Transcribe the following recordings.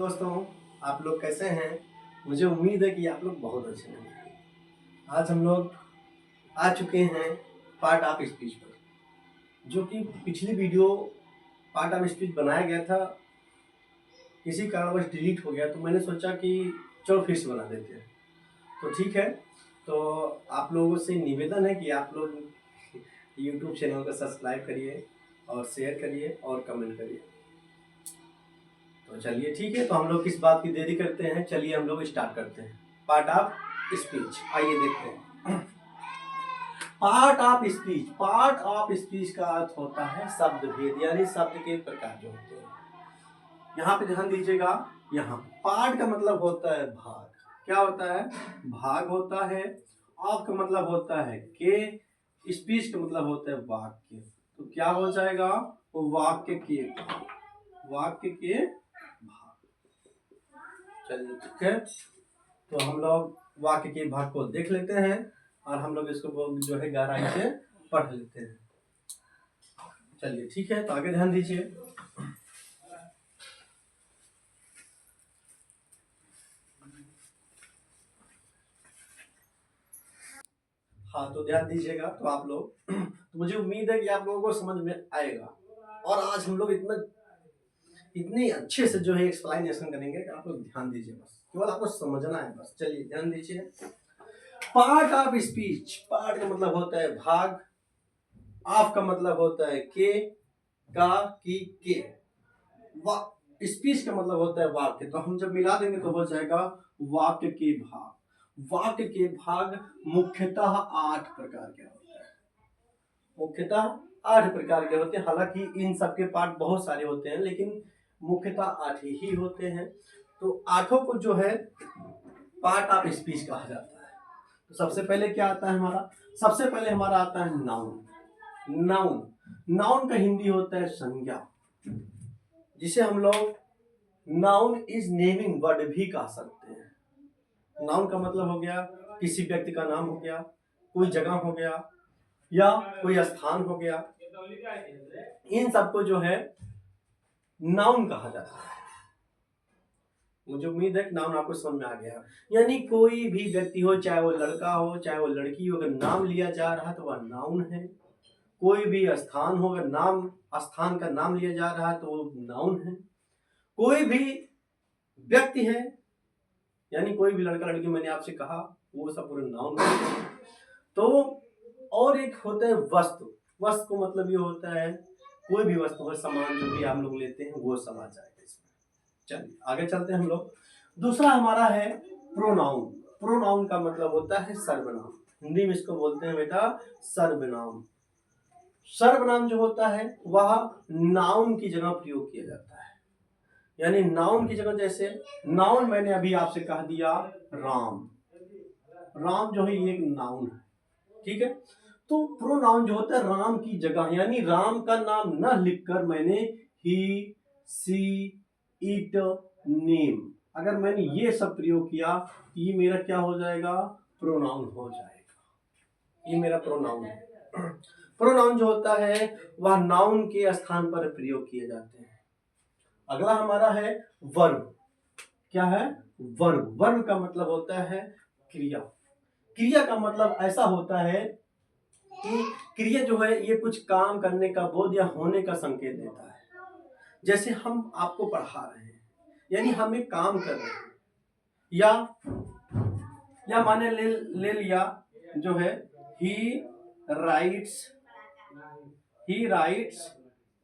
दोस्तों, आप लोग कैसे हैं? मुझे उम्मीद है कि आप लोग बहुत अच्छे होंगे। आज हम लोग आ चुके हैं पार्ट ऑफ स्पीच पर, जो कि पिछली वीडियो पार्ट ऑफ स्पीच बनाया गया था, किसी कारणवश डिलीट हो गया, तो मैंने सोचा कि चलो फिर से बना देते हैं। तो ठीक है, तो आप लोगों से निवेदन है कि आप लोग यूट्यूब चैनल को सब्सक्राइब करिए और शेयर करिए और कमेंट करिए। तो चलिए ठीक है, तो हम लोग किस बात की देरी करते हैं, चलिए हम लोग स्टार्ट करते हैं पार्ट ऑफ स्पीच। आइए देखते हैं पार्ट ऑफ स्पीच का अर्थ होता है शब्द भेद, यानी शब्द के प्रकार जो होते हैं। यहाँ पे ध्यान दीजिएगा, यहाँ पार्ट का मतलब होता है भाग। क्या होता है? भाग होता है। ऑफ का मतलब होता है के, स्पीच का मतलब होता है वाक्य। तो क्या हो जाएगा? वो वाक्य के भाग। चलिए ठीक है, तो हम लोग वाक्य के भाग को देख लेते हैं और हम लोग इसको जो है गहराई से पढ़ लेते हैं। चलिए ठीक है, तो आगे ध्यान दीजिए। हाँ, तो ध्यान दीजिएगा तो आप लोग तो मुझे उम्मीद है कि आप लोगों को समझ में आएगा। और आज हम लोग इतने अच्छे से जो है एक्सप्लेनेशन करेंगे कि आप लोग ध्यान दीजिए, बस केवल आपको समझना है बस। चलिए ध्यान दीजिए। पार्ट ऑफ स्पीच, पार्ट का मतलब होता है भाग, ऑफ का मतलब होता है के, स्पीच का मतलब होता है वाक्य। तो हम जब मिला देंगे तो हो जाएगा वाक्य के भाग। वाक्य के भाग मुख्यतः 8 प्रकार के होते हैं। मुख्यतः 8 प्रकार के होते हैं, हालांकि इन सबके पार्ट बहुत सारे होते हैं, लेकिन मुख्यतः 8 ही होते हैं। तो आठों को जो है पार्ट ऑफ स्पीच कहा जाता है। तो सबसे पहले क्या आता है हमारा? सबसे पहले हमारा आता है नाउन। नाउन का हिंदी होता है संज्ञा, जिसे हम लोग नाउन इज नेमिंग वर्ड भी कह सकते हैं। नाउन का मतलब हो गया किसी व्यक्ति का नाम हो गया, कोई जगह हो गया, या कोई स्थान हो गया। इन सबको जो है नाउन कहा जाता है। मुझे उम्मीद है कि नाउन आपको समझ में आ गया। यानी कोई भी व्यक्ति हो, चाहे वो लड़का हो चाहे वो लड़की हो, अगर नाम लिया जा रहा है तो वह नाउन है। कोई भी स्थान हो, अगर स्थान का नाम लिया जा रहा है तो वो नाउन है। कोई भी व्यक्ति है, यानी कोई भी लड़का लड़की, मैंने आपसे कहा, वो सब पूरे नाउन है। तो और एक होता है वस्तु। वस्तु को मतलब ये होता है कोई भी वस्तु का सामान जो भी आप लोग लेते हैं वो सब आ जाएगा इसमें। चलिए आगे चलते हैं हम लोग। दूसरा हमारा है प्रोनाउन। प्रोनाउन का मतलब होता है सर्वनाम। हिंदी में इसको बोलते हैं बेटा सर्वनाम। सर्वनाम जो होता है वह नाउन की जगह प्रयोग किया जाता है। यानी नाउन की जगह, जैसे नाउन मैंने अभी आपसे कह दिया राम। राम जो है ये एक नाउन है, ठीक है। तो प्रोनाउन जो होता है राम की जगह, यानी राम का नाम न लिखकर मैंने ही, सी, इट, नेम, अगर मैंने ये सब प्रयोग किया, ये मेरा क्या हो जाएगा? प्रोनाउन हो जाएगा। ये मेरा प्रोनाउन है। प्रोनाउन जो होता है वह नाउन के स्थान पर प्रयोग किए जाते हैं। अगला हमारा है वर्ब। क्या है? वर्ब। वर्ब का मतलब होता है क्रिया। क्रिया का मतलब ऐसा होता है कि क्रिया जो है ये कुछ काम करने का बोध या होने का संकेत देता है। जैसे हम आपको पढ़ा रहे हैं, यानी हम एक काम कर रहे हैं, या माने ले लिया जो है ही राइट्स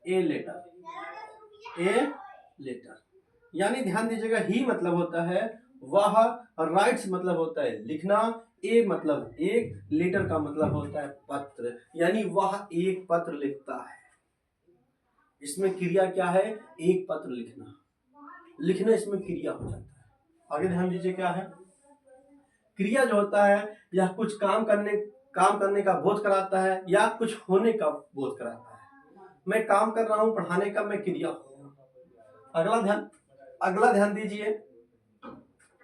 ए लेटर। यानी ध्यान दीजिएगा, ही मतलब होता है वह, राइट्स मतलब होता है लिखना, ए मतलब एक, लेटर का मतलब होता है पत्र, यानी वह एक पत्र लिखता है। इसमें क्रिया क्या है? एक पत्र लिखना। लिखना इसमें क्रिया हो जाता है। आगे ध्यान दीजिए, क्या है क्रिया जो होता है? यह कुछ काम करने का बोध कराता है या कुछ होने का बोध कराता है। मैं काम कर रहा हूं पढ़ाने का, मैं क्रिया हूं। अगला ध्यान दीजिए,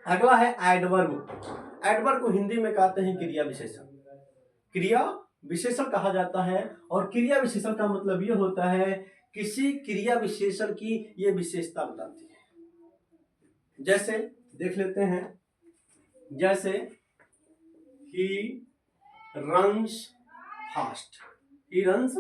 अगला है एडवर्ब। एडवर्ब को हिंदी में कहते हैं क्रिया विशेषण। क्रिया विशेषण कहा जाता है, और क्रिया विशेषण का मतलब यह होता है किसी क्रिया विशेषण की ये विशेषता बताती है। जैसे देख लेते हैं, जैसे he runs fast, he runs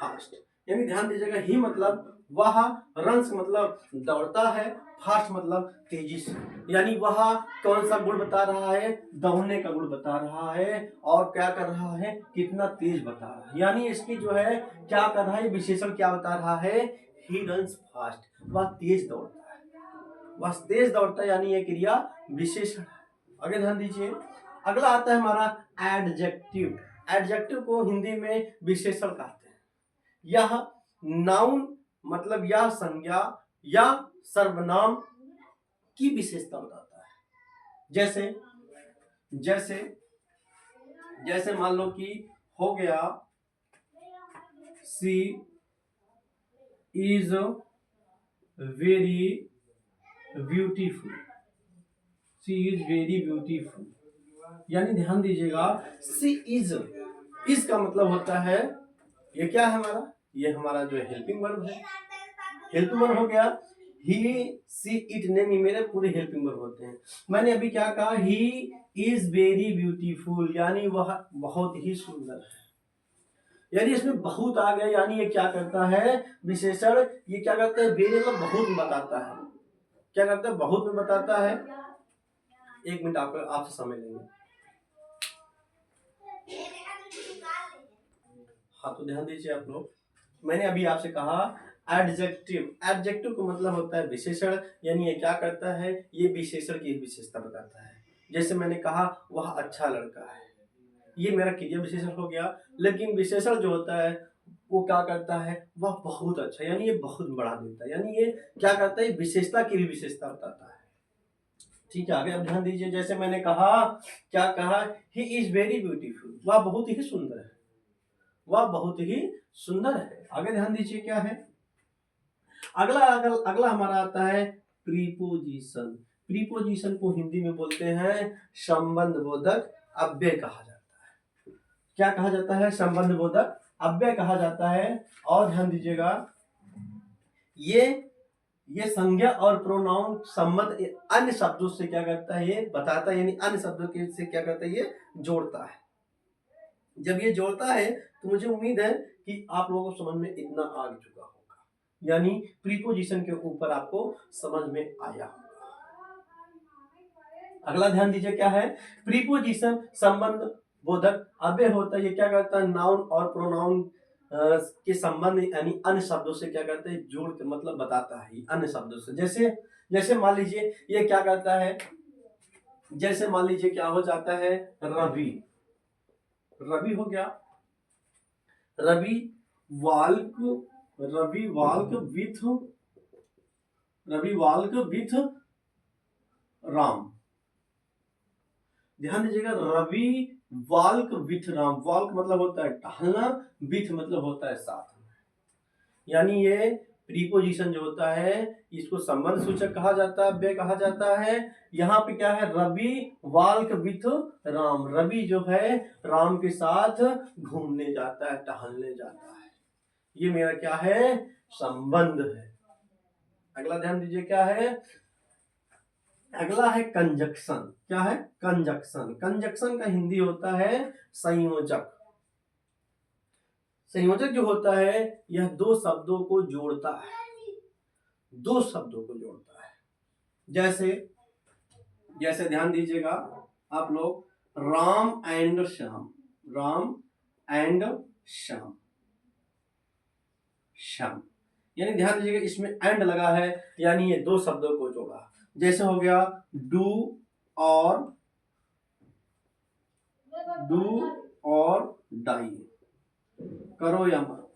fast, यानी ध्यान दीजिएगा, ही मतलब वह, रन्स मतलब दौड़ता है, फास्ट मतलब तेजी से, यानी वह कौन सा गुण बता रहा है, दौड़ने का गुण बता रहा है, और क्या कर रहा है, कितना तेज बता रहा है, यानी इसकी जो है क्या कर रहा है, विशेषण क्या बता रहा है, ही रन्स फास्ट, वह तेज दौड़ता है, वह तेज दौड़ता है, यानी ये क्रिया विशेषण है। आगे ध्यान दीजिए, अगला आता है हमारा एडजेक्टिव। एडजेक्टिव को हिंदी में विशेषण कहते हैं। यह नाउन मतलब यह संज्ञा या सर्वनाम की विशेषता बताता है। जैसे जैसे जैसे मान लो कि हो गया, sea is very beautiful, sea is very beautiful, यानी ध्यान दीजिएगा, सी इज का मतलब होता है, ये क्या है हमारा, ये हमारा जो हेल्पिंग वर्ब है, हेल्पिंग वर्ब हो गया, ही सी इट नेम, मेरे पूरे हेल्पिंग वर्ब होते हैं। मैंने अभी क्या कहा, ही इज वेरी ब्यूटीफुल, यानी वह बहुत ही सुंदर है, यानी इसमें बहुत आ गया, यानी ये क्या करता है, विशेषण, ये क्या करता है, वेरी मतलब बहुत में बताता है, क्या करता है, बहुत में बताता है। एक मिनट आपसे समय लेंगे। हाँ, तो ध्यान दीजिए आप लोग, मैंने अभी आपसे कहा एडजेक्टिव, एडजेक्टिव का मतलब होता है विशेषण, यानी ये क्या करता है, ये विशेषण की विशेषता बताता है। जैसे मैंने कहा वह अच्छा लड़का है, ये मेरा क्रिया विशेषण हो गया, लेकिन विशेषण जो होता है वो क्या करता है, वह बहुत अच्छा, यानी ये बहुत बढ़ा देता है, यानी ये क्या करता है, विशेषता की भी विशेषता बताता है। ठीक है, आगे अब ध्यान दीजिए, जैसे मैंने कहा, क्या कहा, ही इज वेरी ब्यूटीफुल, वह बहुत ही सुंदर है, वह बहुत ही सुंदर है। आगे ध्यान दीजिए क्या है, अगला हमारा आता है प्रीपोजिशन। प्रीपोजिशन को हिंदी में बोलते हैं संबंध बोधक अव्यय कहा जाता है। क्या कहा जाता है, संबंध बोधक अव्यय कहा जाता है। और ध्यान दीजिएगा, ये संज्ञा और प्रोनाउन संबंध अन्य शब्दों से क्या करता है, ये बताता है, यानी अन्य शब्दों के से क्या करता है, ये जोड़ता है। जब ये जोड़ता है तो मुझे उम्मीद है कि आप लोगों को समझ में इतना आ चुका होगा, यानी प्रीपोजिशन के ऊपर आपको समझ में आया होगा। अगला ध्यान दीजिए क्या है, प्रीपोजिशन संबंध बोधक अव्यय होता है, ये क्या करता है, नाउन और प्रोनाउन के संबंध यानी अन्य शब्दों से क्या करते हैं, जोड़ के मतलब बताता है अन्य शब्दों से। जैसे जैसे मान लीजिए ये क्या करता है, जैसे मान लीजिए क्या हो जाता है, रवि, रवि हो गया, Ravi walk, Ravi walk with, Ravi walk with Ram. ध्यान दीजिएगा, Ravi walk with Ram, walk मतलब होता है टहलना, विथ मतलब होता है साथ में, यानी ये प्रीपोजिशन जो होता है इसको संबंध सूचक कहा जाता है, अव्यय कहा जाता है। यहाँ पे क्या है, रवि वाल्क विथ राम, रवि जो है राम के साथ घूमने जाता है, टहलने जाता है, ये मेरा क्या है, संबंध है। अगला ध्यान दीजिए क्या है, अगला है कंजक्शन। क्या है, कंजक्शन, कंजक्शन का हिंदी होता है संयोजक। संयोजक जो होता है यह दो शब्दों को जोड़ता है, दो शब्दों को जोड़ता है। जैसे जैसे ध्यान दीजिएगा आप लोग, राम एंड श्याम, राम एंड श्याम, श्याम, यानी ध्यान दीजिएगा इसमें एंड लगा है, यानी ये दो शब्दों को जोड़ा। जैसे हो गया डू और डाई, करो या मरो,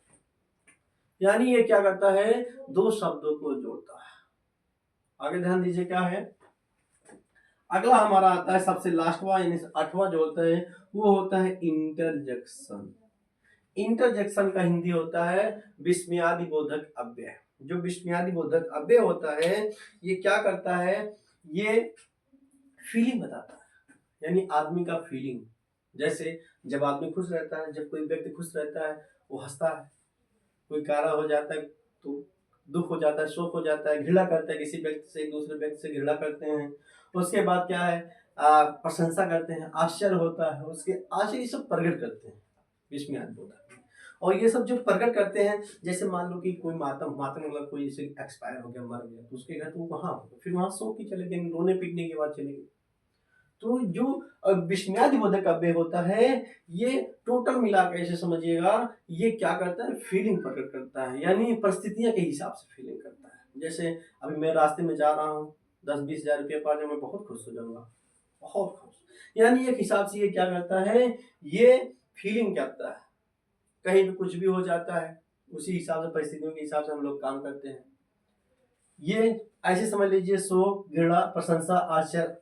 यानी ये क्या करता है, दो शब्दों को जोड़ता है। आगे ध्यान दीजिए क्या है, अगला हमारा आता है सबसे लास्टवा, यानी आठवां जो होता है वो होता है इंटरजेक्शन। इंटरजेक्शन का हिंदी होता है विस्मयादि बोधक अव्यय। जो विस्मयादि बोधक अव्यय होता है ये क्या करता है, ये फीलिंग बताता है, यानी आदमी का फीलिंग। जैसे जब आदमी खुश रहता है, जब कोई व्यक्ति खुश रहता है वो हंसता है, कोई काला हो जाता है तो दुख हो जाता है, शोक हो जाता है, घृणा करते हैं किसी व्यक्ति से, एक दूसरे व्यक्ति से घृणा करते हैं। उसके बाद क्या है, प्रशंसा करते हैं, आश्चर्य होता है, उसके आश्चर्य, ये सब प्रकट करते हैं विस्मयादि बोधक। और ये सब जो प्रकट करते हैं, जैसे मान लो कि कोई मातम मातम मतलब कोई जैसे एक्सपायर हो गया, मर गया, तो उसके घर तो वहां फिर वहां सो के चले गए, रोने पीटने के बाद चले गए। तो जो विस्मयादि बोधक काव्य होता है, ये टोटल मिला के ऐसे समझिएगा, ये क्या करता है, फीलिंग प्रकट करता है, यानी परिस्थितियां के हिसाब से फीलिंग करता है। जैसे अभी मैं रास्ते में जा रहा हूँ, 10-20 हजार रुपये पाने में बहुत खुश हो जाऊंगा, बहुत खुश। यानी एक हिसाब से ये क्या करता है, ये फीलिंग करता है। कहीं भी कुछ भी हो जाता है, उसी हिसाब से, परिस्थितियों के हिसाब से हम लोग काम करते हैं। ये ऐसे समझ लीजिए, शोक, घृणा, प्रशंसा, आश्चर्य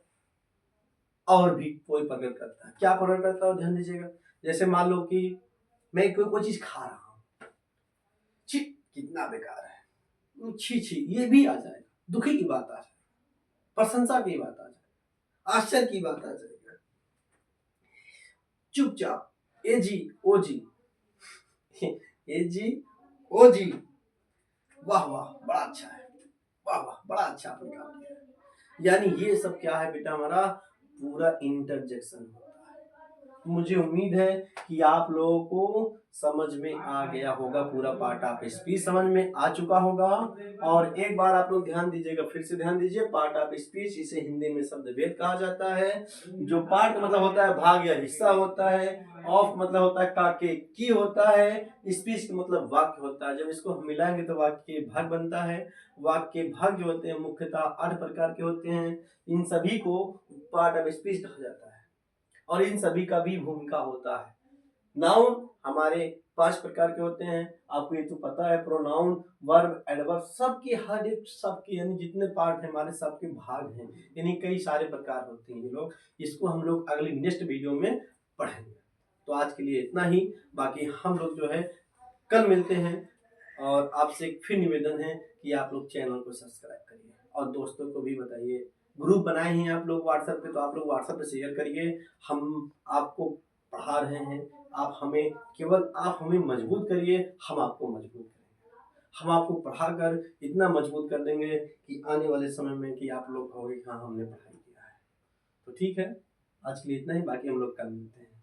और भी कोई प्रकट करता है। क्या प्रकट करता है, ध्यान दीजिएगा। जैसे मान लो कि मैं कोई चीज खा रहा हूँ, छी कितना बेकार है, छी छी, ये भी आ जाएगा, दुखी की बात आ जाएगी, प्रशंसा की बात आ जाएगी, आश्चर्य की बात आ जाएगी, चुपचाप ए जी ओ जी ए जी ओ जी, वाह वाह बड़ा अच्छा है, वाह वाह बड़ा अच्छा आपने काम किया है। यानी ये सब क्या है बेटा, हमारा पूरा इंटरजेक्शन होता है। मुझे उम्मीद है कि आप लोगों को समझ में आ गया होगा, पूरा पार्ट ऑफ स्पीच समझ में आ चुका होगा। और एक बार आप लोग ध्यान दीजिएगा, फिर से ध्यान दीजिए, पार्ट ऑफ स्पीच, इसे हिंदी में शब्द भेद कहा जाता है। जो पार्ट मतलब होता है भाग या हिस्सा होता है, ऑफ मतलब होता है काके की होता है, स्पीच का मतलब वाक्य होता है। जब इसको हम मिलाएंगे तो वाक्य के भाग बनता है। वाक्य के भाग जो होते हैं मुख्यतः 8 प्रकार के होते हैं। इन सभी को पार्ट ऑफ स्पीच कहा जाता है और इन सभी का भी भूमिका होता है। नाउन हमारे 5 प्रकार के होते हैं, आपको ये तो पता है। प्रोनाउन, वर्ब, एडवर्ब, सबके हर एक, सबके यानी जितने पार्ट हैं हमारे, सबके भाग हैं, यानी कई सारे प्रकार होते हैं ये लोग। इसको हम लोग अगली नेक्स्ट वीडियो में पढ़ेंगे। तो आज के लिए इतना ही, बाकी हम लोग जो है कल मिलते हैं। और आपसे एक फिर निवेदन है कि आप लोग चैनल को सब्सक्राइब करिए और दोस्तों को भी बताइए। ग्रुप बनाए हैं आप लोग व्हाट्सएप पे, तो आप लोग व्हाट्सएप पे शेयर करिए। हम आपको पढ़ा रहे हैं, आप हमें, केवल आप हमें मजबूत करिए, हम आपको मजबूत करेंगे। हम आपको पढ़ाकर इतना मजबूत कर देंगे कि आने वाले समय में कि आप लोग कहोगे हाँ हमने पढ़ाई किया है। तो ठीक है, आज के लिए इतना ही, बाकी हम लोग कल मिलते हैं।